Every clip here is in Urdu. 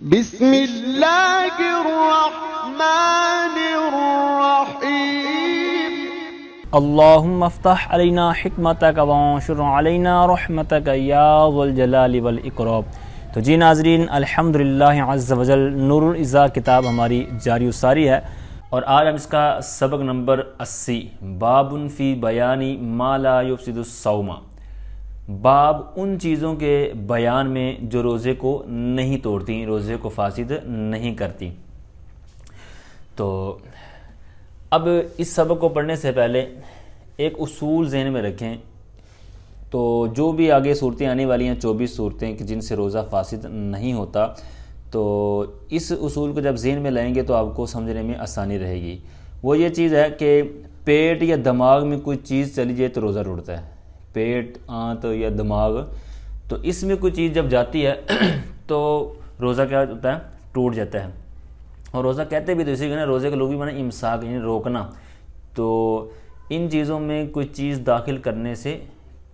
بسم اللہ الرحمن الرحیم اللہم افتح علینا حکمتک وانشر علینا رحمتک یا ذو الجلال والاکرام۔ تو جی ناظرین، الحمدللہ عز وجل نور العزا کتاب ہماری جاری و ساری ہے، اور آج ہم اس کا سبق نمبر 80 باب فی بیانی ما لا یفسد الصوم، باب ان چیزوں کے بیان میں جو روزے کو نہیں توڑتی، روزے کو فاسد نہیں کرتی۔ تو اب اس سبق کو پڑھنے سے پہلے ایک اصول ذہن میں رکھیں، تو جو بھی آگے صورتیں آنے والی ہیں 24 صورتیں کہ جن سے روزہ فاسد نہیں ہوتا، تو اس اصول کو جب ذہن میں لائیں گے تو آپ کو سمجھنے میں آسانی رہے گی۔ وہ یہ چیز ہے کہ پیٹ یا دماغ میں کوئی چیز چلی جائے تو روزہ ٹوٹتا ہے، پیٹ، آنت یا دماغ، تو اس میں کوئی چیز جب جاتی ہے تو روزہ کیا ہوتا ہے؟ ٹوٹ جاتا ہے۔ اور روزہ کہتے بھی تو اسی کو نا، روزے کے لوگ بھی مانا امساک یعنی روکنا، تو ان چیزوں میں کوئی چیز داخل کرنے سے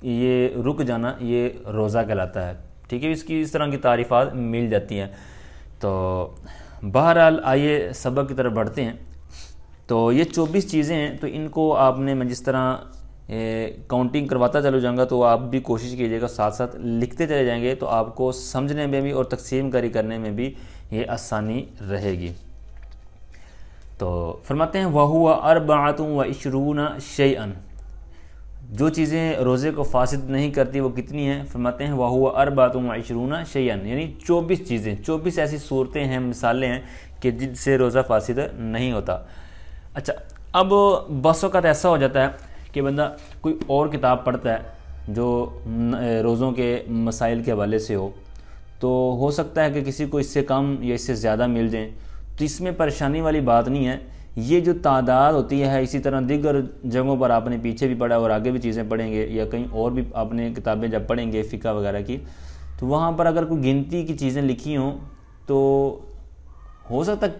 یہ رک جانا، یہ روزہ کہلاتا ہے، ٹھیک ہے۔ اس کی اس طرح کی تعریفات مل جاتی ہیں۔ تو بہرحال آئیے سبق کی طرف بڑھتے ہیں۔ تو یہ 24 چیزیں ہیں، تو ان کو آپ نے، میں جس طرح کاؤنٹنگ کرواتا چلو جاؤں گا تو آپ بھی کوشش کیجیے گا، ساتھ ساتھ لکھتے چلے جائیں گے تو آپ کو سمجھنے میں بھی اور تقسیم کاری کرنے میں بھی یہ آسانی رہے گی۔ تو فرماتے ہیں وَهُوَ 24 شَيْئًا، جو چیزیں روزے کو فاسد نہیں کرتی وہ کتنی ہیں؟ فرماتے ہیں وَهُوَ 24 شَيْئًا، یعنی 24 چیزیں، 24 ایسی صورتیں ہیں، مثالیں ہیں کہ جن سے روزہ فاسد نہیں ہوتا۔ اچھا، اب بس وقت ایسا ہو جاتا ہے کہ بندہ کوئی اور کتاب پڑھتا ہے جو روزوں کے مسائل کے حوالے سے ہو، تو ہو سکتا ہے کہ کسی کو اس سے کم یا اس سے زیادہ مل جائیں، تو اس میں پریشانی والی بات نہیں ہے۔ یہ جو تعداد ہوتی ہے، اسی طرح دیگر جگہوں پر آپ نے پیچھے بھی پڑھا اور آگے بھی چیزیں پڑھیں گے، یا کہیں اور بھی آپ نے کتابیں جب پڑھیں گے فقہ وغیرہ کی، تو وہاں پر اگر کوئی گنتی کی چیزیں لکھی ہوں تو ہو سکتا ہے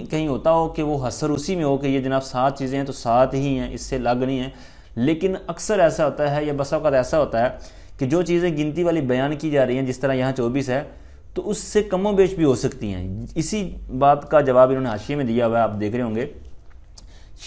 کہیں ہوتا ہو کہ وہ حصر اسی میں ہو کہ یہ جناب 7 چیزیں ہیں تو 7 ہی ہیں، اس سے الگ نہیں ہیں، لیکن اکثر ایسا ہوتا ہے یا بس اوقات ایسا ہوتا ہے کہ جو چیزیں گنتی والی بیان کی جا رہی ہیں، جس طرح یہاں 24 ہے، تو اس سے کم و بیش بھی ہو سکتی ہیں۔ اسی بات کا جواب انہوں نے حاشیے میں دیا ہوا ہے، آپ دیکھ رہے ہوں گے،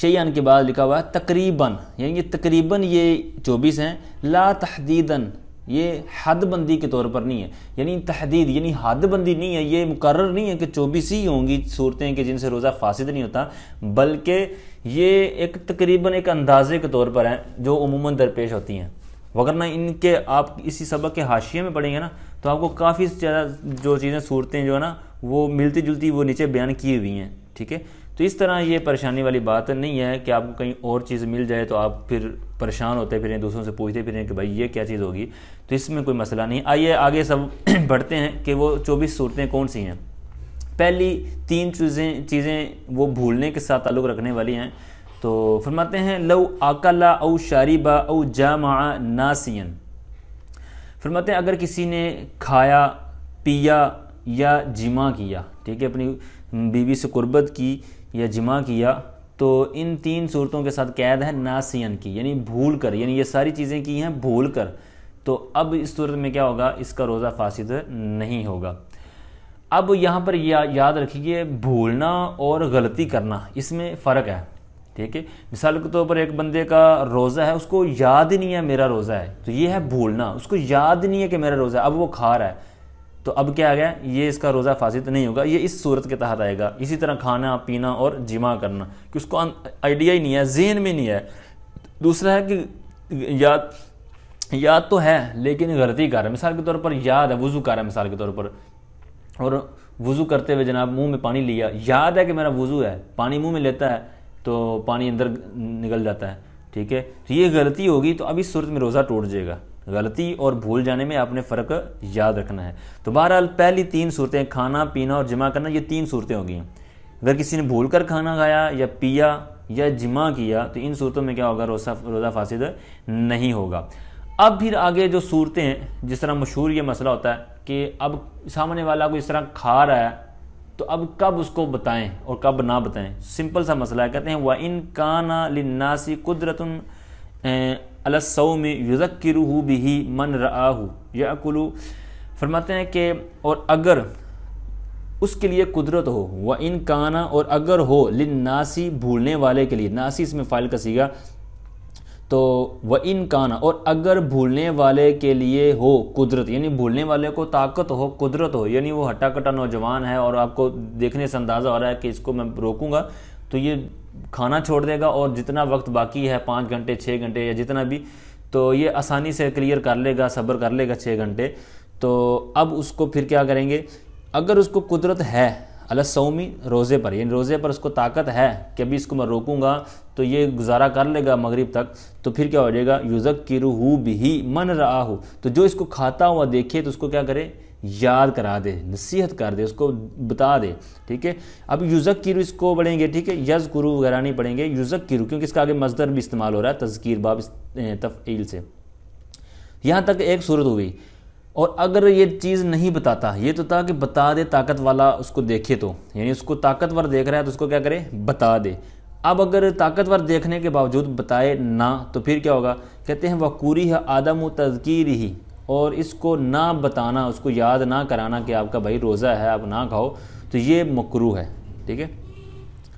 شیئن کے بعد لکھا ہوا ہے تقریباً، یعنی یہ تقریباً یہ 24 ہیں، لا تحدیداً، یہ حد بندی کے طور پر نہیں ہے، یعنی تحدید یعنی حد بندی نہیں ہے، یہ مقرر نہیں ہے کہ 24 ہی ہوں گی صورتیں کہ جن سے روزہ فاسد نہیں ہوتا، بلکہ یہ ایک تقریباً ایک اندازے کے طور پر ہیں جو عموماً درپیش ہوتی ہیں، وگرنہ ان کے آپ اسی سبق کے حاشیے میں پڑھیں گے نا تو آپ کو کافی زیادہ جو چیزیں صورتیں جو ہے نا وہ ملتی جلتی وہ نیچے بیان کی ہوئی ہیں، ٹھیک ہے۔ تو اس طرح یہ پریشانی والی بات نہیں ہے کہ آپ کو کہیں اور چیز مل جائے تو آپ پھر پریشان ہوتے پھریں، دوسروں سے پوچھتے پھریں کہ بھائی یہ کیا چیز ہوگی، تو اس میں کوئی مسئلہ نہیں۔ آئیے آگے سب بڑھتے ہیں کہ وہ 24 صورتیں کون سی ہیں۔ پہلی 3 چیزیں وہ بھولنے کے ساتھ تعلق رکھنے والی ہیں۔ تو فرماتے ہیں لو اکل او شرب او جامع ناسیا، فرماتے ہیں اگر کسی نے کھایا، پیا یا جمع کیا، ٹھیک ہے، اپنی بیوی سے قربت کی یا جمع کیا، تو ان 3 صورتوں کے ساتھ قید ہے ناسین کی، یعنی بھول کر، یعنی یہ ساری چیزیں کی ہیں بھول کر، تو اب اس صورت میں کیا ہوگا؟ اس کا روزہ فاسد نہیں ہوگا۔ اب یہاں پر یاد رکھیے، بھولنا اور غلطی کرنا اس میں فرق ہے، ٹھیک ہے۔ مثال کے طور پر ایک بندے کا روزہ ہے، اس کو یاد ہی نہیں ہے میرا روزہ ہے، تو یہ ہے بھولنا، اس کو یاد نہیں ہے کہ میرا روزہ ہے، اب وہ کھا رہا ہے، تو اب کیا آ گیا؟ یہ اس کا روزہ فاسد نہیں ہوگا، یہ اس صورت کے تحت آئے گا۔ اسی طرح کھانا پینا اور جمع کرنا کہ اس کو آئیڈیا ہی نہیں ہے، ذہن میں نہیں ہے۔ دوسرا ہے کہ یاد تو ہے لیکن غلطی کر رہا ہے، مثال کے طور پر یاد ہے، وضو کر رہا ہے مثال کے طور پر، اور وضو کرتے ہوئے جناب منہ میں پانی لیا، یاد ہے کہ میرا وضو ہے، پانی منہ میں لیتا ہے تو پانی اندر نکل جاتا ہے، ٹھیک ہے، تو یہ غلطی ہوگی، تو اب اس صورت میں روزہ ٹوٹ جائے گا۔ غلطی اور بھول جانے میں آپ نے فرق یاد رکھنا ہے۔ تو بہرحال پہلی 3 صورتیں، کھانا پینا اور جمع کرنا، یہ 3 صورتیں ہو گئی ہیں۔ اگر کسی نے بھول کر کھانا کھایا یا پیا یا جمع کیا تو ان صورتوں میں کیا ہوگا؟ روزہ فاسد نہیں ہوگا۔ اب پھر آگے جو صورتیں ہیں، جس طرح مشہور یہ مسئلہ ہوتا ہے کہ اب سامنے والا کو اس طرح کھا رہا ہے تو اب کب اس کو بتائیں اور کب نہ بتائیں؟ سمپل سا مسئلہ ہے، کہتے ہیں وَإِن كَانَ لِلنَّاسِ قُدْرَةٌ عَلَى الصَّوْمِ يُذَكِّرُهُ بِهِ مَنْ رَآهُ يَأْكُلُ، فرماتے ہیں کہ اور اگر اس کے لیے قدرت ہو، وَإِن كَانَ اور اگر ہو، لِلنَّاسِ بھولنے والے کے لیے، ناسی اس میں فاعل کا صیغہ، تو وَإِن كَانَ اور اگر بھولنے والے کے لیے ہو قدرت، یعنی بھولنے والے کو طاقت ہو، قدرت ہو، یعنی وہ ہٹا کٹا نوجوان ہے اور آپ کو دیکھنے سے اندازہ ہو رہا ہے کہ اس کو میں روکوں گا تو یہ کھانا چھوڑ دے گا، اور جتنا وقت باقی ہے 5 گھنٹے 6 گھنٹے یا جتنا بھی، تو یہ آسانی سے کلیئر کر لے گا، صبر کر لے گا 6 گھنٹے. تو اب اس کو پھر کیا کریں گے، اگر اس کو قدرت ہے علی الصومی، روزے پر، یعنی روزے پر اس کو طاقت ہے کہ ابھی اس کو میں روکوں گا تو یہ گزارا کر لے گا مغرب تک، تو پھر کیا ہو جائے گا، یذکرہ بہ من رآہ، تو جو اس کو کھاتا ہوا دیکھے تو اس کو کیا کرے، یاد کرا دے، نصیحت کر دے، اس کو بتا دے. ٹھیک ہے، اب یذکر اس کو پڑھیں گے، ٹھیک ہے، یذکر وغیرہ نہیں پڑھیں گے، یذکر، کیونکہ اس کا آگے مصدر بھی استعمال ہو رہا ہے تذکیر باب تفعیل سے. یہاں تک ایک صورت ہوئی. اور اگر یہ چیز نہیں بتاتا، یہ تو تھا کہ بتا دے طاقت والا اس کو دیکھے تو، یعنی اس کو طاقتور دیکھ رہا ہے تو اس کو کیا کرے، بتا دے. اب اگر طاقتور دیکھنے کے باوجود بتائے نہ تو پھر کیا ہوگا، کہتے ہیں وَقُرِہَ عَدَمُ تَذْکِیرِہِ، اور اس کو نہ بتانا، اس کو یاد نہ کرانا کہ آپ کا بھائی روزہ ہے آپ نہ کھاؤ، تو یہ مکروہ ہے. ٹھیک ہے،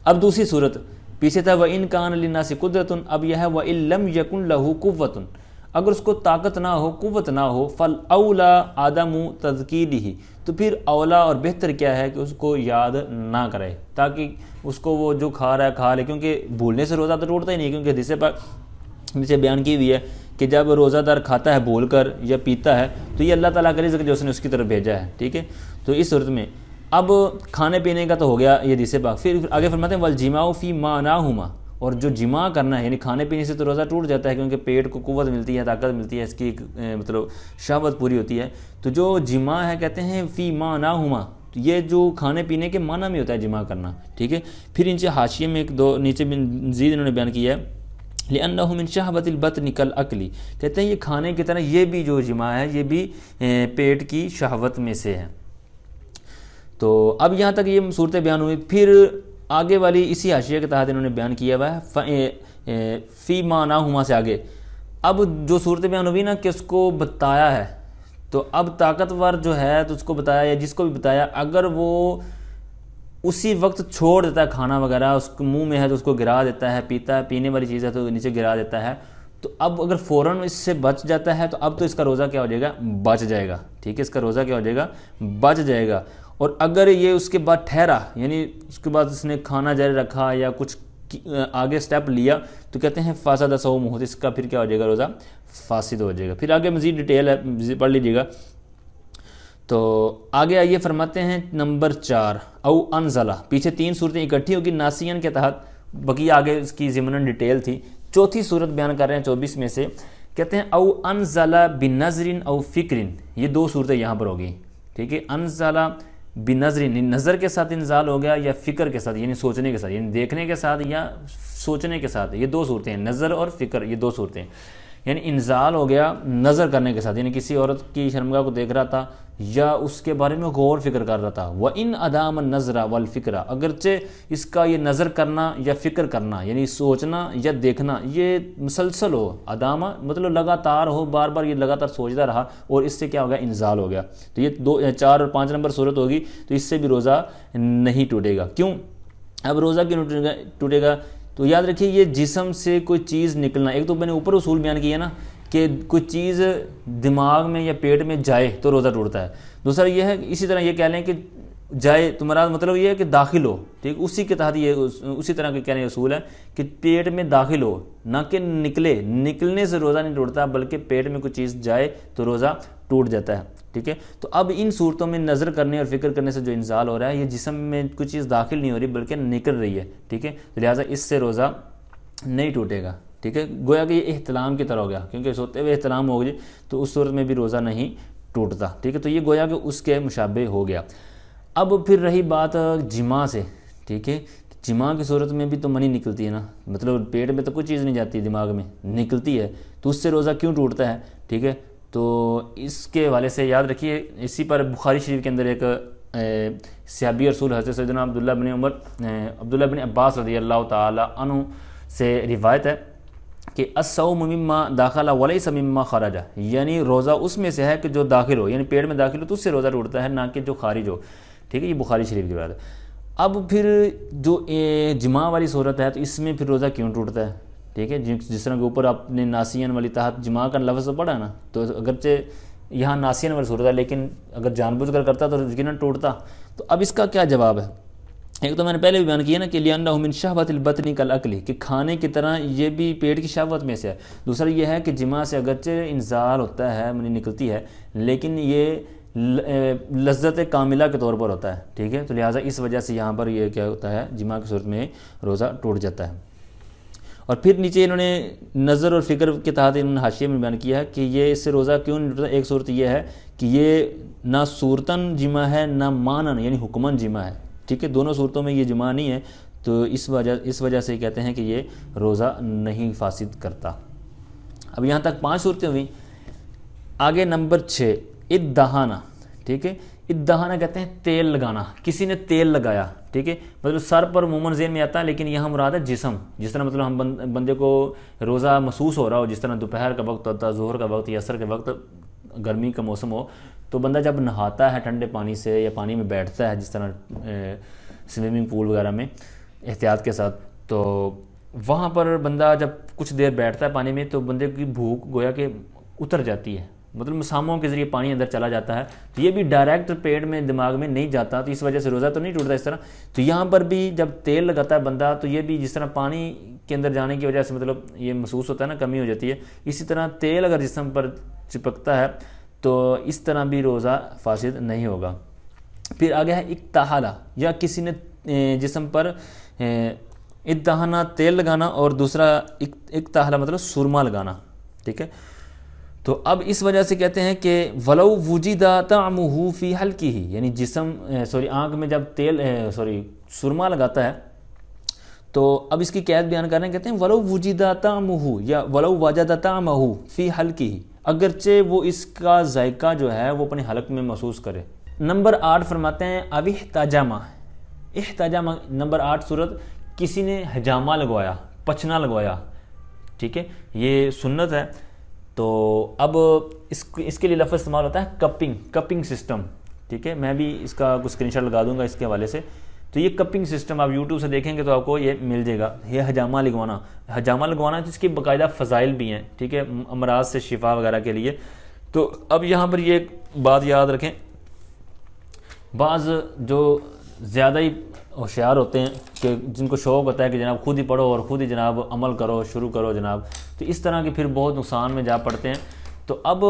اب دوسری صورت پیچھے تھا وَإِن كَانَ لِلنَّاسِ قُدْرَةٌ، اب یہ ہے وَإِن لَمْ يَكُنْ لَهُ قُوَّةٌ، اگر اس کو طاقت نہ ہو، قوت نہ ہو، فَالْأَوْلَى عَدَمُ تَذْکِیرِہِ، تو پھر اولا اور بہتر کیا ہے کہ اس کو یاد نہ کرے، تاکہ اس کو وہ جو کھا رہا ہے کھا لے، کیونکہ بھولنے سے روزہ تو ٹوٹتا ہی نہیں، کیونکہ حدیث پاک نیچے بیان کی ہوئی ہے کہ جب روزہ دار کھاتا ہے بھول کر یا پیتا ہے تو یہ اللہ تعالیٰ کا رزق جو اس نے اس کی طرف بھیجا ہے. ٹھیک ہے، تو اس صورت میں اب کھانے پینے کا تو ہو گیا یہ حدیث پاک. پھر آگے فرماتے ہیں وَالْجِمَاعُ فِي مَعْنَاهُمَا، اور جو جماع کرنا ہے، یعنی کھانے پینے سے تو روزہ ٹوٹ جاتا ہے کیونکہ پیٹ کو قوت ملتی ہے، طاقت ملتی ہے، اس کی مطلب شہوت پوری ہوتی ہے. تو جو جماع ہے کہتے ہیں فی معناہما، یہ جو کھانے پینے کے معنی میں ہوتا ہے جماع کرنا. ٹھیک ہے، پھر نیچے حاشیے میں ایک دو نیچے مزید انہوں نے بیان کیا ہے لِأَنَّهُ مِنْ شَهْوَةِ الْبَطْنِ كَالْأَكْلِ، کہتے ہیں یہ کھانے کی طرح یہ بھی جو جماع ہے یہ بھی پیٹ کی شہوت میں سے ہے. تو اب یہاں تک یہ صورتیں بیان ہوئی. پھر آگے والی اسی حاشیے کے تحت انہوں نے بیان کیا ہوا ہے فی معناہما سے آگے. اب جو صورت بیان ہوئی نا کہ اس کو بتایا ہے، تو اب طاقتور جو ہے تو اس کو بتایا، یا جس کو بھی بتایا، اگر وہ اسی وقت چھوڑ دیتا ہے کھانا وغیرہ، اس کو منہ میں ہے تو اس کو گرا دیتا ہے، پیتا ہے، پینے والی چیز ہے تو نیچے گرا دیتا ہے، تو اب اگر فوراً اس سے بچ جاتا ہے تو اب تو اس کا روزہ کیا ہو جائے گا، بچ جائے گا. ٹھیک ہے، اس کا روزہ کیا ہو جائے گا، بچ جائے گا. اور اگر یہ اس کے بعد ٹھہرا، یعنی اس کے بعد اس نے کھانا جاری رکھا یا کچھ آگے سٹیپ لیا، تو کہتے ہیں فاسد صومہ، اس کا پھر کیا ہو جائے گا، روزہ فاسد ہو جائے گا. پھر آگے مزید ڈیٹیل ہے، پڑھ لیجیے گا. تو آگے آئیے فرماتے ہیں نمبر 4 او انزلہ، پیچھے 3 صورتیں اکٹھی ہوگی ناسین کے تحت، بقیہ آگے اس کی ضمناً ڈیٹیل تھی. چوتھی صورت بیان کر رہے ہیں 24 میں سے، کہتے ہیں او انزلہ بنظر او فکر، یہ 2 صورتیں یہاں پر ہوگی. ٹھیک ہے، انزلہ بنظر، نظر کے ساتھ انزال ہو گیا، یا فکر کے ساتھ یعنی سوچنے کے ساتھ، یعنی دیکھنے کے ساتھ یا سوچنے کے ساتھ. یہ 2 صورتیں ہیں، نظر اور فکر، یہ 2 صورتیں. یعنی انزال ہو گیا نظر کرنے کے ساتھ، یعنی کسی عورت کی شرمگاہ کو دیکھ رہا تھا یا اس کے بارے میں غور فکر کر رہا تھا. وَإِنْ أَدَامَ النَّظْرَ وَالْفِكْرَ، اگرچہ اس کا یہ نظر کرنا یا فکر کرنا یعنی سوچنا یا دیکھنا یہ مسلسل ہو، ادامہ مطلب لگاتار ہو، بار بار یہ لگاتار سوچتا رہا، اور اس سے کیا ہو گیا، انزال ہو گیا. تو یہ 2 4 اور 5 نمبر صورت ہوگی، تو اس سے بھی روزہ نہیں ٹوٹے گا. کیوں؟ اب روزہ کیوں ٹوٹے گا؟ تو یاد رکھیے یہ جسم سے کوئی چیز نکلنا، ایک تو میں نے اوپر اصول بیان کیا نا کہ کوئی چیز دماغ میں یا پیٹ میں جائے تو روزہ ٹوٹتا ہے. دوسرا یہ ہے اسی طرح یہ کہہ لیں کہ جائے، تمہارا مطلب یہ ہے کہ داخل ہو. ٹھیک، اسی کے تحت یہ اسی طرح کے کہنے اصول ہے کہ پیٹ میں داخل ہو، نہ کہ نکلنے سے روزہ نہیں ٹوٹتا، بلکہ پیٹ میں کوئی چیز جائے تو روزہ ٹوٹ جاتا ہے. ٹھیک ہے، تو اب ان صورتوں میں نظر کرنے اور فکر کرنے سے جو انزال ہو رہا ہے، یہ جسم میں کوئی چیز داخل نہیں ہو رہی بلکہ نکل رہی ہے. ٹھیک ہے، لہٰذا اس سے روزہ نہیں ٹوٹے گا. ٹھیک ہے، گویا کہ یہ احتلام کی طرح ہو گیا، کیونکہ سوتے ہوئے احتلام ہو گئی تو اس صورت میں بھی روزہ نہیں ٹوٹتا. ٹھیک ہے، تو یہ گویا کہ اس کے مشابہ ہو گیا. اب پھر رہی بات جماع سے. ٹھیک ہے، جماع کی صورت میں بھی تو منی نکلتی ہے نا، مطلب پیٹ میں تو کوئی چیز نہیں جاتی، دماغ میں نکلتی ہے، تو اس سے روزہ کیوں ٹوٹتا ہے؟ ٹھیک ہے، تو اس کے حوالے سے یاد رکھیے، اسی پر بخاری شریف کے اندر ایک صحابی رسول حضرت سیدنا عبداللہ بن عباس رضی اللہ تعالی عنہ سے روایت ہے کہ الصوم مما داخل ولیس مما خرج، یعنی روزہ اس میں سے ہے کہ جو داخل ہو، یعنی پیٹ میں داخل ہو تو اس سے روزہ ٹوٹتا ہے، نہ کہ جو خارج ہو. ٹھیک ہے، یہ بخاری شریف کی بات ہے۔ اب پھر جو جماع والی صورت ہے تو اس میں پھر روزہ کیوں ٹوٹتا ہے؟ ٹھیک ہے، جس طرح کے اوپر آپ نے ناسین والی تحت جماع کا لفظ پڑھا ہے نا، تو اگرچہ یہاں ناسین والی صورت ہے لیکن اگر جان بوجھ کر کرتا تو یقیناً ٹوٹتا۔ تو اب اس کا کیا جواب ہے؟ ایک تو میں نے پہلے بھی بیان کیا نا کہ لِأَنَّهُ مِنْ شَهْوَةِ الْبَطْنِ كَالْأَكْلِ، کہ کھانے کی طرح یہ بھی پیٹ کی شہوت میں سے ہے۔ دوسرا یہ ہے کہ جماع سے اگرچہ انزال ہوتا ہے، منی نکلتی ہے، لیکن یہ لذت کاملہ کے طور پر ہوتا ہے، ٹھیک ہے، تو لہٰذا اس وجہ سے یہاں پر یہ کیا ہوتا ہے، جماع کی صورت میں روزہ ٹوٹ جاتا ہے۔ اور پھر نیچے انہوں نے نظر اور فکر کے تحت انہوں نے حاشیے میں بیان کیا ہے کہ یہ اس سے روزہ کیوں نہیں ٹوٹتا۔ ایک صورت یہ ہے کہ یہ نہ صورتاً جماع ہے نہ مانن یعنی حکماً جماع ہے، ٹھیک ہے، دونوں صورتوں میں یہ جماع نہیں ہے، تو اس وجہ سے کہتے ہیں کہ یہ روزہ نہیں فاسد کرتا۔ اب یہاں تک 5 صورتیں ہوئیں۔ آگے نمبر 6 ادہانہ، ٹھیک ہے، ادہانہ کہتے ہیں تیل لگانا، کسی نے تیل لگایا، ٹھیک ہے، مطلب سر پر عموماً ذہن میں آتا ہے لیکن یہاں مراد ہے جسم، جس طرح مطلب ہم بندے کو روزہ محسوس ہو رہا ہو، جس طرح دوپہر کا وقت ہوتا ہے، ظہر کا وقت یا عصر کے وقت، گرمی کا موسم ہو تو بندہ جب نہاتا ہے ٹھنڈے پانی سے یا پانی میں بیٹھتا ہے جس طرح سوئمنگ پول وغیرہ میں احتیاط کے ساتھ، تو وہاں پر بندہ جب کچھ دیر بیٹھتا ہے پانی میں تو بندے کی بھوک گویا کہ اتر جاتی ہے، مطلب مساموں کے ذریعے پانی اندر چلا جاتا ہے، تو یہ بھی ڈائریکٹ پیٹ میں دماغ میں نہیں جاتا، تو اس وجہ سے روزہ تو نہیں ٹوٹتا اس طرح۔ تو یہاں پر بھی جب تیل لگاتا ہے بندہ تو یہ بھی جس طرح پانی کے اندر جانے کی وجہ سے مطلب یہ محسوس ہوتا ہے نا، کمی ہو جاتی ہے، اسی طرح تیل اگر جسم پر چپکتا ہے تو اس طرح بھی روزہ فاسد نہیں ہوگا۔ پھر آگے ہے اکتحالہ، یا کسی نے جسم پر ادہانہ تیل لگانا اور دوسرا اکتحالہ مطلب سرما لگانا، ٹھیک ہے، تو اب اس وجہ سے کہتے ہیں کہ ولو وجد طعمہ فی حلقہ، یعنی جسم آنکھ میں جب سرما لگاتا ہے تو اب اس کی قید بیان کر رہے ہیں، کہتے ہیں ولو وجد طعمہ یا ولو وجد طعمہ فی حلقہ، اگرچہ وہ اس کا ذائقہ جو ہے وہ اپنے حلق میں محسوس کرے۔ نمبر 8 فرماتے ہیں اب احتجامہ، احتجامہ نمبر 8 صورت، کسی نے حجامہ لگوایا، پچنا لگوایا، ٹھیک ہے، یہ سنت ہے، تو اب اس کے لیے لفظ استعمال ہوتا ہے کپنگ سسٹم، ٹھیک ہے، میں بھی اس کا کچھ اسکرین شاٹ لگا دوں گا اس کے حوالے سے، تو یہ کپنگ سسٹم آپ یوٹیوب سے دیکھیں گے تو آپ کو یہ مل جائے گا، یہ حجامہ لگوانا جس کی باقاعدہ فضائل بھی ہیں، ٹھیک ہے، امراض سے شفا وغیرہ کے لیے۔ تو اب یہاں پر یہ بات یاد رکھیں، بعض جو زیادہ ہی ہوشیار ہوتے ہیں کہ جن کو شوق ہوتا ہے کہ جناب خود ہی پڑھو اور خود ہی جناب عمل کرو، شروع کرو جناب، تو اس طرح کے پھر بہت نقصان میں جا پڑتے ہیں۔ تو اب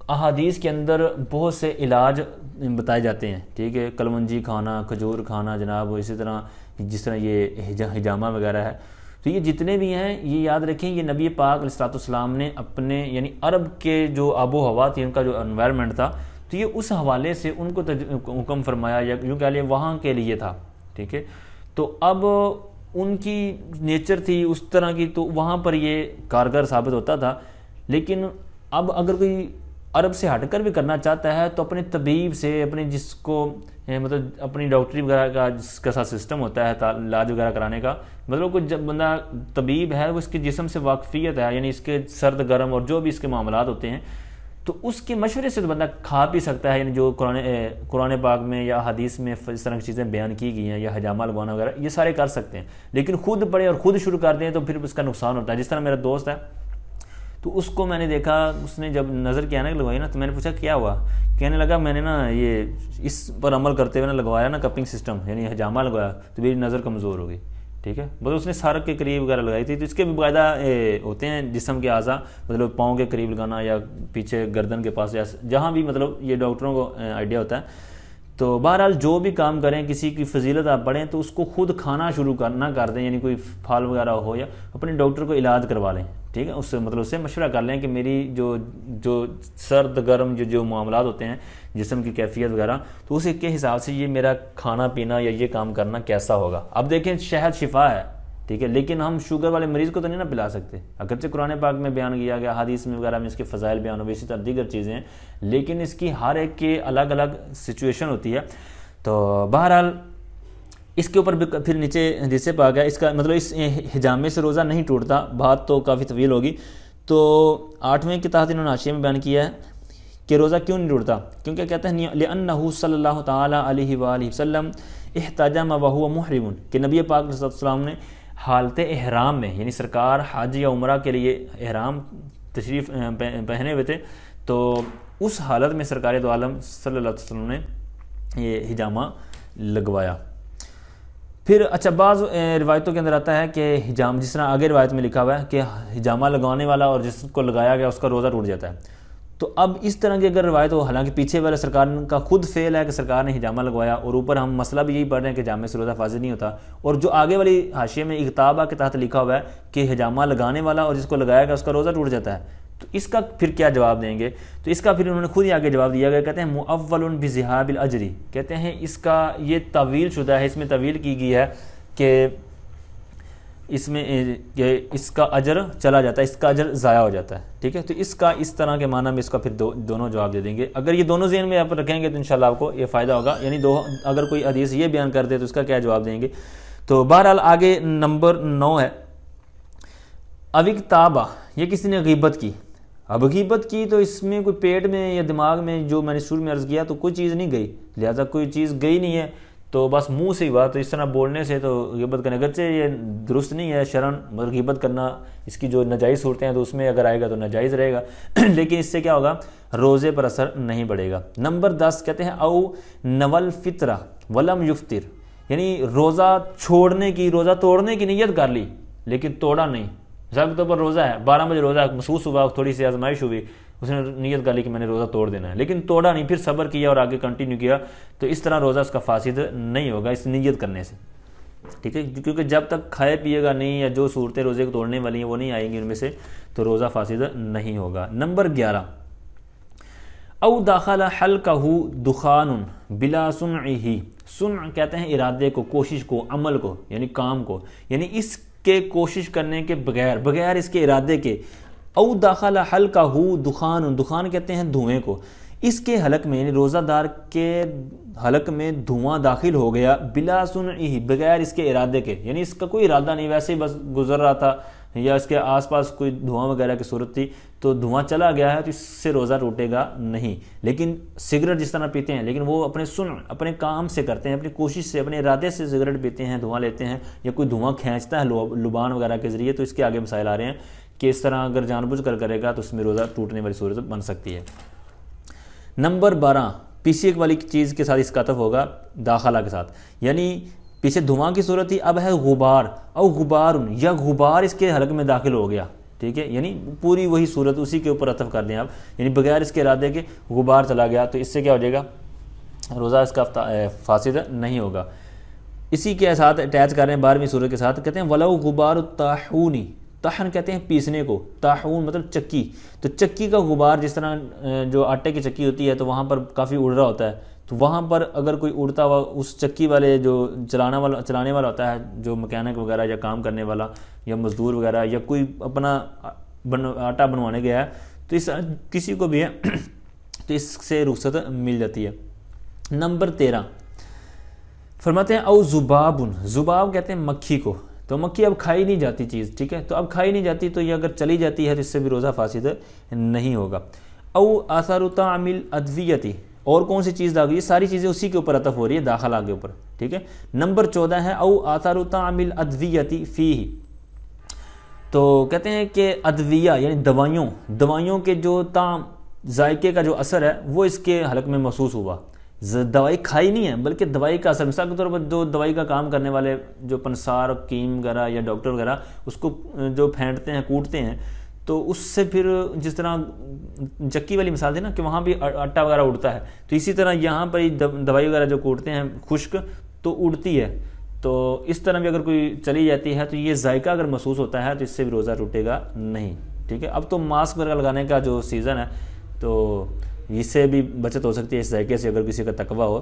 احادیث کے اندر بہت سے علاج بتائے جاتے ہیں، ٹھیک ہے، کلونجی کھانا، کھجور کھانا جناب، اسی طرح جس طرح یہ حجامہ وغیرہ ہے، تو یہ جتنے بھی ہیں یہ یاد رکھیں یہ نبی پاک علیہ السلام نے اپنے یعنی عرب کے جو آب و ہوا تھی، ان کا جو انوائرمنٹ تھا، تو یہ اس حوالے سے ان کو حکم فرمایا یا یوں کہہ لیں وہاں کے لیے تھا، ٹھیک ہے، تو اب ان کی نیچر تھی اس طرح کی، تو وہاں پر یہ کارگر ثابت ہوتا تھا۔ لیکن اب اگر کوئی عرب سے ہٹ کر بھی کرنا چاہتا ہے تو اپنے طبیب سے، اپنے جس کو مطلب اپنی ڈاکٹری وغیرہ کا جس کا ساتھ سسٹم ہوتا ہے علاج وغیرہ کرانے کا، مطلب کوئی جب بندہ طبیب ہے وہ اس کے جسم سے واقفیت ہے، یعنی اس کے سرد گرم اور جو بھی اس کے معاملات ہوتے ہیں، تو اس کے مشورے سے تو بندہ کھا پی سکتا ہے، یعنی جو قرآن پاک میں یا حدیث میں اس طرح کی چیزیں بیان کی گئی ہیں یا حجامہ لگوانا وغیرہ یہ سارے کر سکتے ہیں، لیکن خود پڑھے اور خود شروع کر دیں تو پھر اس کا نقصان ہوتا ہے۔ جس طرح میرا دوست ہے تو اس کو میں نے دیکھا، اس نے جب نظر کی عینک لگوائی نا تو میں نے پوچھا کیا ہوا، کہنے لگا میں نے نا یہ اس پر عمل کرتے ہوئے نا لگوایا نا کپنگ سسٹم، یعنی حجامہ لگوایا تو میری نظر کمزور ہو گئی، ٹھیک ہے، بس اس نے سارک کے قریب وغیرہ لگائی تھی، تو اس کے بھی باقاعدہ ہوتے ہیں جسم کے اعضاء، مطلب پاؤں کے قریب لگانا یا پیچھے گردن کے پاس یا جہاں بھی مطلب یہ ڈاکٹروں کو آئیڈیا ہوتا ہے۔ تو بہرحال جو بھی کام کریں، کسی کی فضیلت آپ پڑھیں تو اس کو خود کھانا شروع نہ کر دیں، یعنی کوئی پھل وغیرہ ہو یا اپنے ڈاکٹر کو علاج کروا لیں، ٹھیک ہے، اس سے مطلب اس سے مشورہ کر لیں کہ میری جو سرد گرم جو معاملات ہوتے ہیں جسم کی کیفیت وغیرہ، تو اس کے حساب سے یہ میرا کھانا پینا یا یہ کام کرنا کیسا ہوگا۔ اب دیکھیں شہد شفا ہے، ٹھیک ہے، لیکن ہم شوگر والے مریض کو تو نہیں نا پلا سکتے، اگرچہ قرآن پاک میں بیان کیا گیا، حدیث میں وغیرہ میں اس کے فضائل بیان ہوئے، اسی طرح دیگر چیزیں ہیں، لیکن اس کی ہر ایک کی الگ الگ سچویشن ہوتی ہے۔ تو بہرحال اس کے اوپر بھی پھر نیچے حدیث پاک ہے، اس کا مطلب اس حجامے سے روزہ نہیں ٹوٹتا، بات تو کافی طویل ہوگی۔ تو 8ویں کے تحت انہوں نے حاشیے میں بیان کیا ہے کہ روزہ کیوں نہیں ٹوٹتا؟ کیونکہ کہتے ہیں لِأَنَّهُ صلی اللہ تعالیٰ علیہ وآلہ وسلم احتجم وهو محرم، کہ نبی پاک صلی اللہ علیہ وسلم نے حالت احرام میں، یعنی سرکار حج یا عمرہ کے لیے احرام تشریف پہنے ہوئے تھے، تو اس حالت میں سرکار دو عالم صلی اللہ علیہ وسلم نے یہ حجامہ لگوایا۔ پھر اچھا بعض روایتوں کے اندر آتا ہے کہ حجام، جس طرح آگے روایت میں لکھا ہوا ہے کہ حجامہ لگانے والا اور جس کو لگایا گیا اس کا روزہ ٹوٹ جاتا ہے۔ تو اب اس طرح کی اگر روایت ہو، حالانکہ پیچھے والے سرکار کا خود فعل ہے کہ سرکار نے حجامہ لگوایا، اور اوپر ہم مسئلہ بھی یہی پڑھ رہے ہیں کہ حجامے سے روزہ فاسد نہیں ہوتا، اور جو آگے والی حاشیے میں اغتابہ کے تحت لکھا ہوا ہے کہ حجامہ لگانے والا اور جس کو لگایا گیا اس کا روزہ ٹوٹ جاتا ہے، تو اس کا پھر کیا جواب دیں گے؟ تو اس کا پھر انہوں نے خود ہی آگے جواب دیا گیا، کہتے ہیں مؤول بذہاب الاجر، کہتے ہیں اس کا یہ تعویل شدہ ہے، اس میں تعویل کی گئی ہے کہ اس میں کہ اس کا اجر چلا جاتا ہے، اس کا اجر ضائع ہو جاتا ہے، ٹھیک ہے۔ تو اس کا اس طرح کے معنی میں اس کا پھر دونوں جواب دے دیں گے۔ اگر یہ دونوں ذہن میں آپ رکھیں گے تو انشاءاللہ آپ کو یہ فائدہ ہوگا، یعنی اگر کوئی حدیث یہ بیان کر دے تو اس کا کیا جواب دیں گے۔ تو بہرحال آگے نمبر 9 ہے اوکتابہ، یہ کسی نے غیبت کی۔ اب غیبت کی تو اس میں کوئی پیٹ میں یا دماغ میں، جو میں نے شروع میں عرض کیا، تو کوئی چیز نہیں گئی، لہذا کوئی چیز گئی نہیں ہے تو بس منہ سے ہی بات، تو اس طرح بولنے سے تو غیبت کرنے، اگرچہ یہ درست نہیں ہے شرعاً، مگر غیبت کرنا اس کی جو ناجائز صورتیں ہیں تو اس میں اگر آئے گا تو ناجائز رہے گا لیکن اس سے کیا ہوگا؟ روزے پر اثر نہیں پڑے گا۔ نمبر 10 کہتے ہیں او نول فطرہ ولم یفطر، یعنی روزہ چھوڑنے کی، روزہ توڑنے کی نیت کر لی لیکن توڑا نہیں۔ مثال کے طور پر روزہ ہے، 12 بجے روزہ محسوس ہوا، تھوڑی سی آزمائش ہوئی، اس نے نیت کر لی کہ میں نے روزہ توڑ دینا ہے، لیکن توڑا نہیں، پھر صبر کیا اور آگے کنٹینیو کیا، تو اس طرح روزہ اس کا فاسد نہیں ہوگا اس نیت کرنے سے، ٹھیک ہے، کیونکہ جب تک کھائے پیے گا نہیں یا جو صورتیں روزے کو توڑنے والی ہیں وہ نہیں آئیں گی ان میں سے، تو روزہ فاسد نہیں ہوگا۔ نمبر 11 او داخل حلقہ دخان بلا صنعہ، صنع کہتے ہیں ارادے کو، کوشش کو، عمل کو، یعنی کام کو، یعنی اس کے کوشش کرنے کے بغیر اس کے ارادے کے، او داخل حلقہ دخان، دخان کہتے ہیں دھوئیں کو، اس کے حلق میں یعنی روزہ دار کے حلق میں دھواں داخل ہو گیا بلا صنعہ، بغیر اس کے ارادے کے، یعنی اس کا کوئی ارادہ نہیں، ویسے ہی بس گزر رہا تھا یا اس کے آس پاس کوئی دھواں وغیرہ کی صورت تھی تو دھواں چلا گیا ہے تو اس سے روزہ ٹوٹے گا نہیں۔ لیکن سگریٹ جس طرح پیتے ہیں، لیکن وہ اپنے اپنے کام سے کرتے ہیں، اپنی کوشش سے، اپنے ارادے سے سگریٹ پیتے ہیں، دھواں لیتے ہیں، یا کوئی دھواں کھینچتا ہے لبان وغیرہ کے ذریعے، تو اس کے آگے مسائل آ رہے ہیں کہ اس طرح اگر جان بوجھ کر کرے گا تو اس میں روزہ ٹوٹنے والی صورت بن سکتی ہے۔ نمبر 12 پیچھے والی چیز کے ساتھ اس کا عطف ہوگا داخلہ کے ساتھ، یعنی پیچھے دھواں کی صورت تھی، اب ہے غبار، او غبار، یا غبار اس کے حلق میں داخل ہو گیا، ٹھیک ہے، یعنی پوری وہی صورت اسی کے اوپر عطف کر دیں آپ، یعنی بغیر اس کے ارادے کے غبار چلا گیا تو اس سے کیا ہو جائے گا؟ روزہ اس کا فاسد نہیں ہوگا۔ اسی کے ساتھ اٹیچ کر رہے ہیں 12ویں صورت کے ساتھ، کہتے ہیں ولو غبار الطاحونی، طحن کہتے ہیں پیسنے کو، طاحون مطلب چکی، تو چکی کا غبار، جس طرح جو آٹے کی چکی ہوتی ہے تو وہاں پر کافی اڑ رہا ہوتا ہے، تو وہاں پر اگر کوئی اڑتا ہوا اس چکی والے جو چلانے والا ہوتا ہے، جو مکینک وغیرہ یا کام کرنے والا یا مزدور وغیرہ یا کوئی اپنا آٹا بنوانے گیا ہے، تو اس کسی کو بھی ہے تو اس سے رخصت مل جاتی ہے۔ نمبر 13 فرماتے ہیں او ذبابن، ذباب کہتے ہیں مکھی کو، تو مکھی اب کھائی نہیں جاتی چیز، ٹھیک ہے، تو اب کھائی نہیں جاتی تو یہ اگر چلی جاتی ہے تو اس سے بھی روزہ فاسد نہیں ہوگا۔ او آثار طعم الادویتی، اور کون سی چیز داخل، یہ ساری چیزیں اسی کے اوپر عطف ہو رہی ہے داخلہ کے اوپر، ٹھیک ہے۔ نمبر 14 ہے او آثار طعم الادویتی فیہ، تو کہتے ہیں کہ ادویہ یعنی دوائیوں کے جو طعم، ذائقے کا جو اثر ہے وہ اس کے حلق میں محسوس ہوا، دوائی کھائی نہیں ہے بلکہ دوائی کا اثر، مثال کے طور پر جو دوائی کا کام کرنے والے جو پنسار، حکیم وغیرہ یا ڈاکٹر وغیرہ اس کو جو پھینٹتے ہیں، کوٹتے ہیں، تو اس سے پھر جس طرح چکی والی مثال تھی نا کہ وہاں بھی آٹا وغیرہ اڑتا ہے، تو اسی طرح یہاں پر دوائی وغیرہ جو کوٹتے ہیں خشک تو اڑتی ہے، تو اس طرح بھی اگر کوئی چلی جاتی ہے تو یہ ذائقہ اگر محسوس ہوتا ہے تو اس سے بھی روزہ ٹوٹے گا نہیں، ٹھیک ہے۔ اب تو ماسک وغیرہ لگانے کا جو سیزن ہے تو اس سے بھی بچت ہو سکتی ہے اس ذائقے سے اگر کسی کا تقویٰ ہو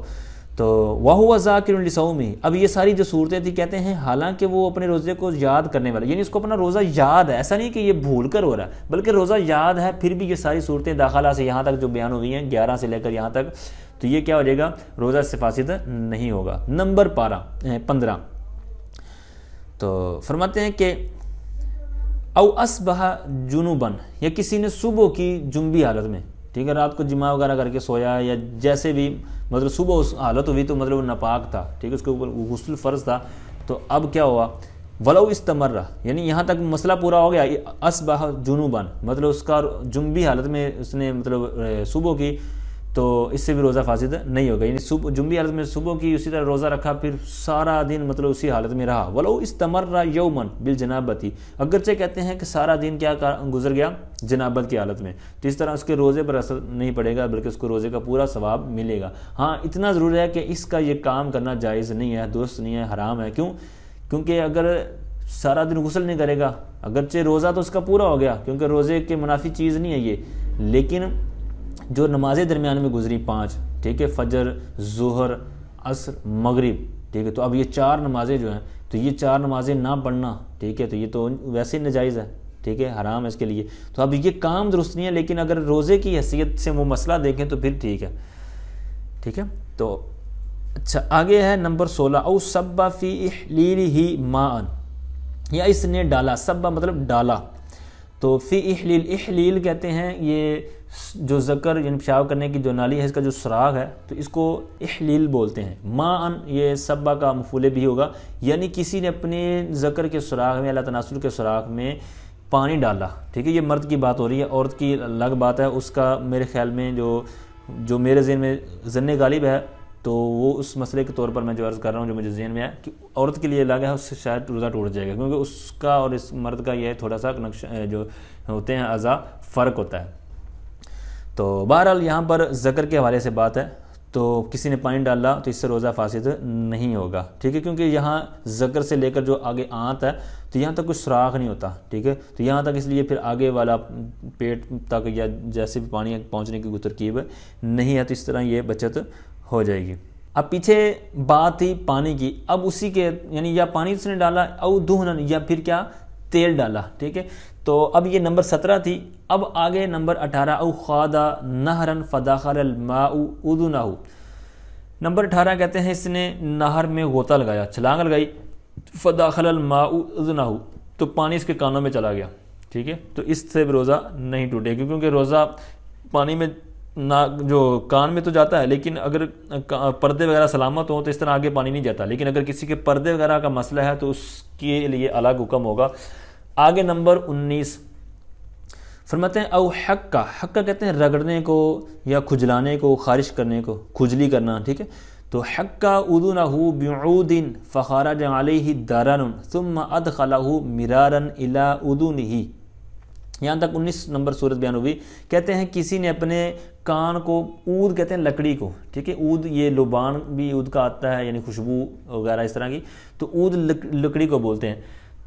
تو۔ وَهُوَ ذَاكِرٌ لِصَوْمِهِ، اب یہ ساری جو صورتیں تھی کہتے ہیں حالانکہ وہ اپنے روزے کو یاد کرنے والا، یعنی اس کو اپنا روزہ یاد ہے، ایسا نہیں کہ یہ بھول کر ہو رہا ہے بلکہ روزہ یاد ہے، پھر بھی یہ ساری صورتیں داخلہ سے یہاں تک جو بیان ہوئی ہیں 11 سے لے کر یہاں تک، تو یہ کیا ہو جائے گا؟ روزہ اس سے فاسد نہیں ہوگا۔ نمبر 15 تو فرماتے ہیں کہ او اصبح جنوبن، یا کسی نے صبح کی جنبی حالت میں، ٹھیک ہے، رات کو جماع وغیرہ کر کے سویا یا جیسے بھی مطلب صبح اس حالت ہوئی تو مطلب وہ ناپاک تھا، ٹھیک ہے، اس کے اوپر غسل فرض تھا، تو اب کیا ہوا، ولو استمر، یعنی یہاں تک مسئلہ پورا ہو گیا، اصبح جنوباً، مطلب اس کا جنبی حالت میں اس نے مطلب صبح کی، تو اس سے بھی روزہ فاسد نہیں ہوگا، یعنی صبح جنبی حالت میں صبح کی اسی طرح روزہ رکھا، پھر سارا دن مطلب اسی حالت میں رہا، ولو استمر یومن بالجنابتی، اگرچہ کہتے ہیں کہ سارا دن کیا گزر گیا جنابت کی حالت میں، تو اس طرح اس کے روزے پر اثر نہیں پڑے گا، بلکہ اس کو روزے کا پورا ثواب ملے گا۔ ہاں اتنا ضرور ہے کہ اس کا یہ کام کرنا جائز نہیں ہے، درست نہیں ہے، حرام ہے۔ کیوں؟ کیونکہ اگر سارا دن غسل نہیں کرے گا، اگرچہ روزہ تو اس کا پورا ہو گیا، کیونکہ روزے کے منافی چیز نہیں ہے یہ، لیکن جو نمازیں درمیان میں گزری 5، ٹھیک ہے، فجر، ظہر، عصر، مغرب، ٹھیک ہے، تو اب یہ 4 نمازیں جو ہیں، تو یہ 4 نمازیں نہ پڑھنا، ٹھیک ہے، تو یہ تو ویسے ہی ناجائز ہے، ٹھیک ہے، حرام ہے اس کے لیے، تو اب یہ کام درست نہیں ہے، لیکن اگر روزے کی حیثیت سے وہ مسئلہ دیکھیں تو پھر ٹھیک ہے، ٹھیک ہے۔ تو اچھا آگے ہے نمبر 16، او صب فی احلیلہ ماء، یا اس نے ڈالا، صب مطلب ڈالا، تو فی احلیل، احلیل کہتے ہیں یہ جو ذکر یعنی پیشاب کرنے کی جو نالی ہے اس کا جو سراغ ہے، تو اس کو احلیل بولتے ہیں۔ ماء یہ صبا کا مفعول بھی ہوگا، یعنی کسی نے اپنے ذکر کے سراغ میں، اللہ تناسل کے سراغ میں پانی ڈالا، ٹھیک ہے، یہ مرد کی بات ہو رہی ہے، عورت کی الگ بات ہے، اس کا میرے خیال میں جو میرے ذہن میں ظن غالب ہے، تو وہ اس مسئلے کے طور پر میں جو عرض کر رہا ہوں جو مجھے ذہن میں ہے کہ عورت کے لیے الگ ہے، اس سے شاید روزہ ٹوٹ جائے گا، کیونکہ اس کا اور اس مرد کا یہ تھوڑا سا جو ہوتے ہیں اعضاء فرق ہوتا ہے۔ تو بہرحال یہاں پر ذکر کے حوالے سے بات ہے، تو کسی نے پانی ڈالا تو اس سے روزہ فاسد نہیں ہوگا، ٹھیک ہے، کیونکہ یہاں ذکر سے لے کر جو آگے آنت ہے تو یہاں تک کوئی سراغ نہیں ہوتا، ٹھیک ہے، تو یہاں تک اس لیے پھر آگے والا پیٹ تک یا جیسے بھی پانی پہنچنے کی کوئی ترکیب نہیں ہے، تو اس طرح یہ بچت ہو جائے گی۔ اب پیچھے بات تھی پانی کی، اب اسی کے یعنی یا پانی اس نے ڈالا، او دہنن، یا پھر کیا تیل ڈالا، ٹھیک ہے، تو اب یہ نمبر 17 تھی۔ اب آگے نمبر 18، او خادا نہرن فدخل الماء اذنہ، نمبر 18 کہتے ہیں اس نے نہر میں غوطہ لگایا، چھلانگ لگائی، فدخل الماء اذنہ، تو پانی اس کے کانوں میں چلا گیا، ٹھیک ہے، تو اس سے روزہ نہیں ٹوٹے گا، کیونکہ روزہ پانی میں جو کان میں تو جاتا ہے، لیکن اگر پردے وغیرہ سلامت ہوں تو اس طرح آگے پانی نہیں جاتا، لیکن اگر کسی کے پردے وغیرہ کا مسئلہ ہے تو اس کے لیے الگ حکم ہوگا۔ آگے نمبر 19 فرماتے ہیں، او حقہ، حقہ کہتے ہیں رگڑنے کو یا کھجلانے کو، خارش کرنے کو، کھجلی کرنا، ٹھیک ہے، تو حقہ اذنہ بعود فخرج علیہ درن ثم ادخلہ مرارا الی اذنہ، یہاں تک 19 نمبر صورت بیان ہوئی۔ کہتے ہیں کسی نے اپنے کان کو، عود کہتے ہیں لکڑی کو، ٹھیک ہے، عود یہ لبان بھی عود کا آتا ہے، یعنی خوشبو وغیرہ اس طرح کی، تو عود لکڑی کو بولتے ہیں،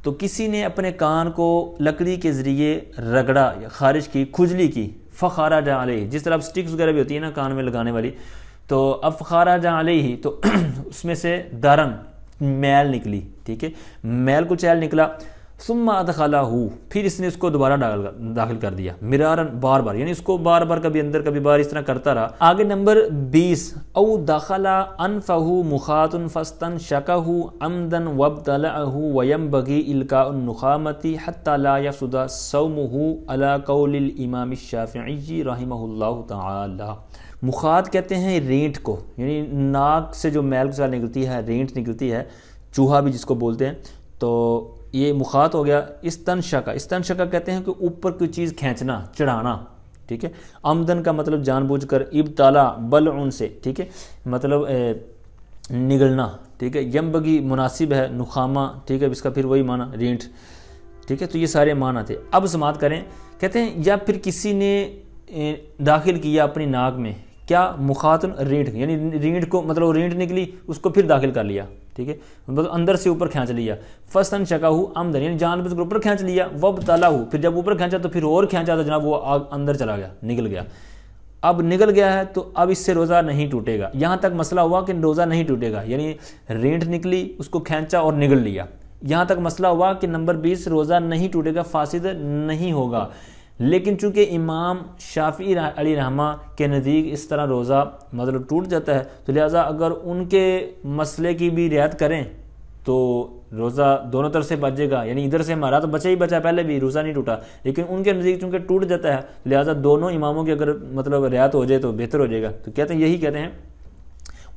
تو کسی نے اپنے کان کو لکڑی کے ذریعے رگڑا یا خارش کی، کھجلی کی، فخرج علیہ، جس طرح اب سٹکس وغیرہ بھی ہوتی ہے نا کان میں لگانے والی، تو اب فخرج علیہ، تو اس میں سے درن میل نکلی، ٹھیک ہے، میل کو چیل نکلا، ثم ادخلہ، پھر اس نے اس کو دوبارہ داخل کر دیا، مرارن، بار بار، یعنی اس کو بار بار کبھی اندر کبھی باہر اس طرح کرتا رہا۔ آگے نمبر 20، او دخل انفہ مخاط فاستنشقہ عمدا وابتلعہ وینبغی القاء النخامۃ حتی لا یفسد صومہ علی قول الامام الشافعی رحمہ اللہ تعالی۔ مخاط کہتے ہیں رینٹ کو، یعنی ناک سے جو میل کے نکلتی ہے، رینٹ نکلتی ہے، چوہا بھی جس کو بولتے ہیں، تو یہ مخاط ہو گیا۔ استنشقہ، استنشقہ کہتے ہیں کہ اوپر کوئی چیز کھینچنا، چڑھانا، ٹھیک ہے، عمدن کا مطلب جان بوجھ کر، ابتلا بلعن سے، ٹھیک ہے، مطلب نگلنا، ٹھیک ہے، ینبغی مناسب ہے، نخامہ، ٹھیک ہے، اس کا پھر وہی معنی رینٹ، ٹھیک ہے، تو یہ سارے معنی تھے۔ اب سماعت کریں، کہتے ہیں یا پھر کسی نے داخل کیا اپنی ناک میں کیا، مخاطن رینٹ، یعنی رینٹ کو مطلب رینٹ نکلی اس کو پھر داخل کر لیا، ٹھیک ہے، مطلب اندر سے اوپر کھینچ لیا، فاستنشقہ عمدن، یعنی جان بوجھ کر اوپر کھینچ لیا، وابتلعہ، پھر جب اوپر کھینچا تو پھر اور کھینچا تو جناب وہ اندر چلا گیا، نکل گیا۔ اب نکل گیا ہے تو اب اس سے روزہ نہیں ٹوٹے گا، یہاں تک مسئلہ ہوا کہ روزہ نہیں ٹوٹے گا، یعنی رینٹ نکلی، اس کو کھینچا اور نگل لیا، یہاں تک مسئلہ ہوا کہ نمبر 20 روزہ نہیں ٹوٹے گا، فاسد نہیں ہوگا، لیکن چونکہ امام شافعی علیہ رحمہ کے نزدیک اس طرح روزہ مطلب ٹوٹ جاتا ہے، تو لہٰذا اگر ان کے مسئلے کی بھی رعایت کریں تو روزہ دونوں طرف سے بچے گا، یعنی ادھر سے ہمارا تو بچا ہی بچا، پہلے بھی روزہ نہیں ٹوٹا، لیکن ان کے نزدیک چونکہ ٹوٹ جاتا ہے لہٰذا دونوں اماموں کی اگر مطلب رعایت ہو جائے تو بہتر ہو جائے گا۔ تو کہتے ہیں یہی کہتے ہیں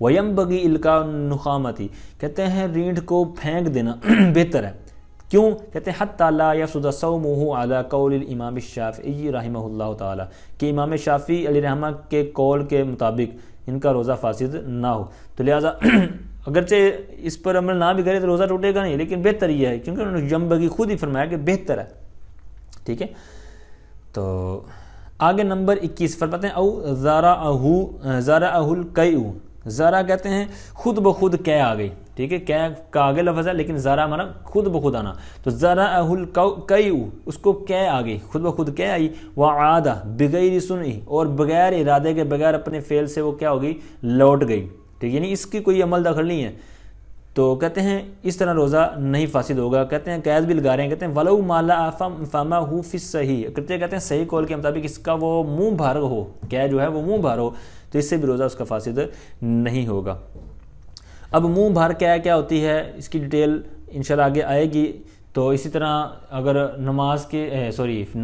وَيَنبَغِي إِلْقَاءُ النُّخَامَةِ، کہتے ہیں رینٹ کو پھینک دینا بہتر ہے۔ کیوں؟ کہتے ہیں حَتَّى لَا يَفْسُدَ صَوْمُهُ عَلَى قَوْلِ الْإِمَامِ الشَّافِعِيِّ رحمہ اللہ تعالیٰ، کہ امام شافعی علیہ رحمہ کے قول کے مطابق ان کا روزہ فاسد نہ ہو۔ تو لہٰذا اگرچہ اس پر عمل نہ بھی کرے تو روزہ ٹوٹے گا نہیں، لیکن بہتر یہ ہے کیونکہ انہوں نے ینبغی خود ہی فرمایا کہ بہتر ہے، ٹھیک ہے۔ تو آگے نمبر 21 فرماتے ہیں او زارعہ القیء، زارع کہتے ہیں خود بخود قے آ گئی، ٹھیک ہے، قے کا آگے لفظ ہے لیکن زارع ہمارا خود بخود آنا، تو زارعہ القیء اس کو قے آ گئی، خود بخود قے آئی، وعاد بغیر صنع، اور بغیر ارادے کے بغیر اپنے فعل سے وہ کیا ہو گئی، لوٹ گئی، ٹھیک، یعنی اس کی کوئی عمل دخل نہیں ہے۔ تو کہتے ہیں اس طرح روزہ نہیں فاسد ہوگا۔ کہتے ہیں قید بھی لگا رہے ہیں، کہتے ہیں ولو مالا فمہ فی الصحیح، کہتے ہیں صحیح قول کے مطابق اس کا وہ منہ بھر ہو، قید جو ہے وہ منہ بھر ہو، تو اس سے بھی روزہ اس کا فاسد نہیں ہوگا۔ اب منہ بھر کیا ہوتی ہے اس کی ڈیٹیل انشاءاللہ آگے آئے گی۔ تو اسی طرح اگر نماز کے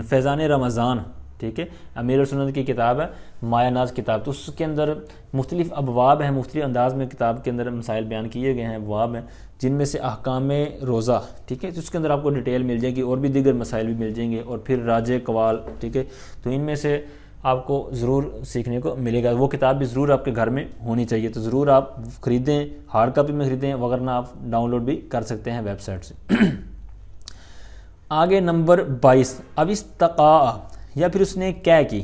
فیضان رمضان، ٹھیک ہے، امیر سنت کی کتاب ہے مایہ ناز کتاب، تو اس کے اندر مختلف ابواب ہیں، مختلف انداز میں کتاب کے اندر مسائل بیان کیے گئے ہیں، ابواب ہیں جن میں سے احکام روزہ، ٹھیک ہے، تو اس کے اندر آپ کو ڈیٹیل مل جائے گی، اور بھی دیگر مسائل بھی مل جائیں گے، اور پھر راج قوال، ٹھیک ہے، تو ان میں سے آپ کو ضرور سیکھنے کو ملے گا۔ وہ کتاب بھی ضرور آپ کے گھر میں ہونی چاہیے، تو ضرور آپ خریدیں، ہارڈ کاپی میں خریدیں، ورنہ آپ ڈاؤن لوڈ بھی کر سکتے ہیں ویب سائٹ سے۔ آگے نمبر 22 اب استقاء، یا پھر اس نے قے کی،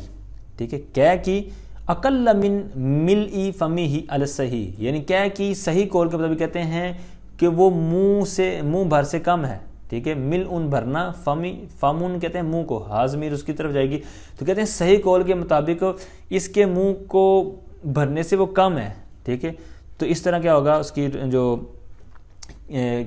ٹھیک ہے، قے کی اقل من ملء فمہ علی الصحیح، یعنی قے کی صحیح قول کے مطابق کہتے ہیں کہ وہ منہ بھر سے کم ہے، ٹھیک ہے، ملء بھرنا، فمون کہتے ہیں منہ کو، ہاضمیر اس کی طرف جائے گی، تو کہتے ہیں صحیح قول کے مطابق اس کے منہ کو بھرنے سے وہ کم ہے، ٹھیک ہے، تو اس طرح کیا ہوگا اس کی جو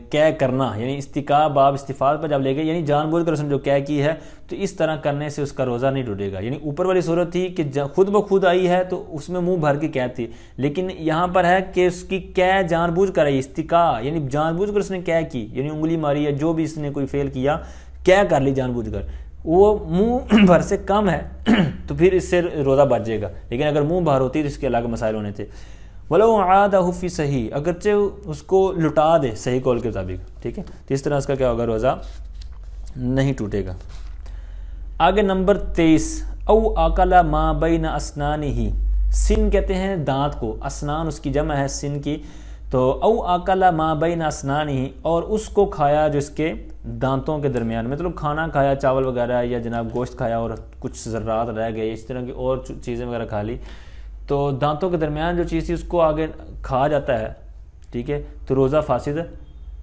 قے کرنا، یعنی استقاء باب استفاد پر جب لے گئے، یعنی جان بوجھ کر اس نے جو قے کی ہے تو اس طرح کرنے سے اس کا روزہ نہیں ٹوٹے گا۔ یعنی اوپر والی صورت تھی کہ خود بخود آئی ہے تو اس میں منہ بھر کے قید تھی، لیکن یہاں پر ہے کہ اس کی قے جان بوجھ کر آئی، استقاء یعنی جان بوجھ کر اس نے قے کی، یعنی انگلی ماری یا جو بھی اس نے کوئی فعل کیا قے کر لی جان بوجھ کر، وہ منہ بھر سے کم ہے تو پھر اس سے روزہ بچ جائے گا، لیکن اگر منہ بھر ہوتی تو اس کے الگ مسائل ہونے تھے۔ ولو عادہ فی صحیح، اگرچہ اس کو لٹا دے صحیح قول کے مطابق، ٹھیک ہے، تو اس طرح اس کا کیا ہوگا، روزہ نہیں ٹوٹے گا۔ آگے نمبر 23 او اکل ما بین اسنانہ، سن کہتے ہیں دانت کو، اسنان اس کی جمع ہے سن کی، تو او اکل ما بین اسنانہ، اور اس کو کھایا جو اس کے دانتوں کے درمیان، مطلب کھانا کھایا چاول وغیرہ یا جناب گوشت کھایا اور کچھ ذرات رہ گئے، اس طرح کی اور چیزیں وغیرہ کھا لی، تو دانتوں کے درمیان جو چیز تھی اس کو آگے کھا جاتا ہے، ٹھیک ہے، تو روزہ فاسد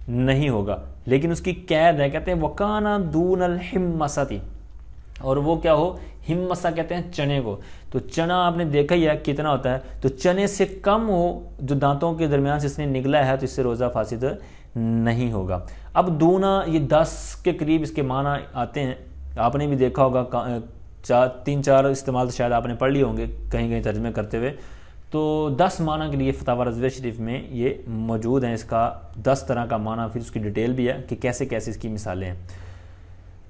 نہیں ہوگا، لیکن اس کی قید ہے، کہتے ہیں وَكَانَ دُونَ الْحِمَّسَةِ، اور وہ کیا ہو، ہمسہ کہتے ہیں چنے کو، تو چنا آپ نے دیکھا ہی ہے کتنا ہوتا ہے، تو چنے سے کم ہو جو دانتوں کے درمیان سے اس نے نگلا ہے تو اس سے روزہ فاسد نہیں ہوگا۔ اب دونا یہ 10 کے قریب اس کے معنی آتے ہیں، آپ نے بھی دیکھا ہوگا، 3-4 استعمال تو شاید آپ نے پڑھ لیے ہوں گے کہیں ترجمے کرتے ہوئے، تو 10 معنی کے لیے فتاوی رضویہ شریف میں یہ موجود ہیں، اس کا 10 طرح کا معنی، پھر اس کی ڈیٹیل بھی ہے کہ کیسے کیسے اس کی مثالیں ہیں۔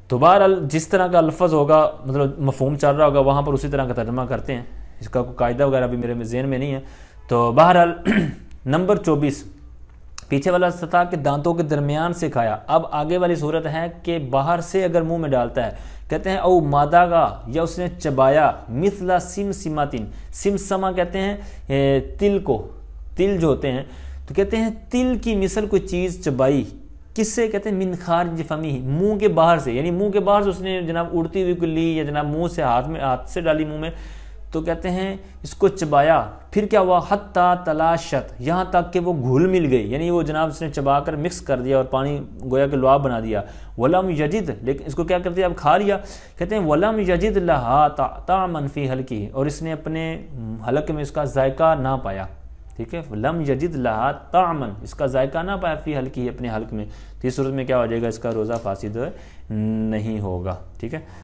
تو بہرحال جس طرح کا لفظ ہوگا، مطلب مفہوم چل رہا ہوگا وہاں پر اسی طرح کا ترجمہ کرتے ہیں، اس کا کوئی قاعدہ وغیرہ بھی میرے ذہن میں نہیں ہے۔ تو بہرحال نمبر 24 پیچھے والا سطح کے دانتوں کے درمیان سے کھایا، اب آگے والی صورت ہے کہ باہر سے اگر منہ میں ڈالتا ہے، کہتے ہیں او مادہ گا، یا اس نے چبایا، مثلا سمسماتن، سمسمہ کہتے ہیں تل کو، تل جو ہوتے ہیں، تو کہتے ہیں تل کی مثل کوئی چیز چبائی، کس سے، کہتے ہیں من خارج فمہ، منہ کے باہر سے، یعنی منہ کے باہر سے اس نے جناب اڑتی ہوئی کوئی لی یا جناب منہ سے ہاتھ سے ڈالی منہ میں، تو کہتے ہیں اس کو چبایا، پھر کیا ہوا، حتی تلاشت، یہاں تک کہ وہ گھل مل گئی، یعنی وہ جناب اس نے چبا کر مکس کر دیا اور پانی گویا کہ لعاب بنا دیا، ولم یجد، لیکن اس کو کیا کر دیا، اب کھا لیا، کہتے ہیں ولم یجد لها طعما فی حلقہ، اور اس نے اپنے حلق میں اس کا ذائقہ نہ پایا، ٹھیک ہے، لم یجد لها طعما، اس کا ذائقہ نہ پایا فی حلقہ، اپنے حلق میں، تو اس صورت میں کیا ہو جائے گا، اس کا روزہ فاسد نہیں ہوگا، ٹھیک ہے۔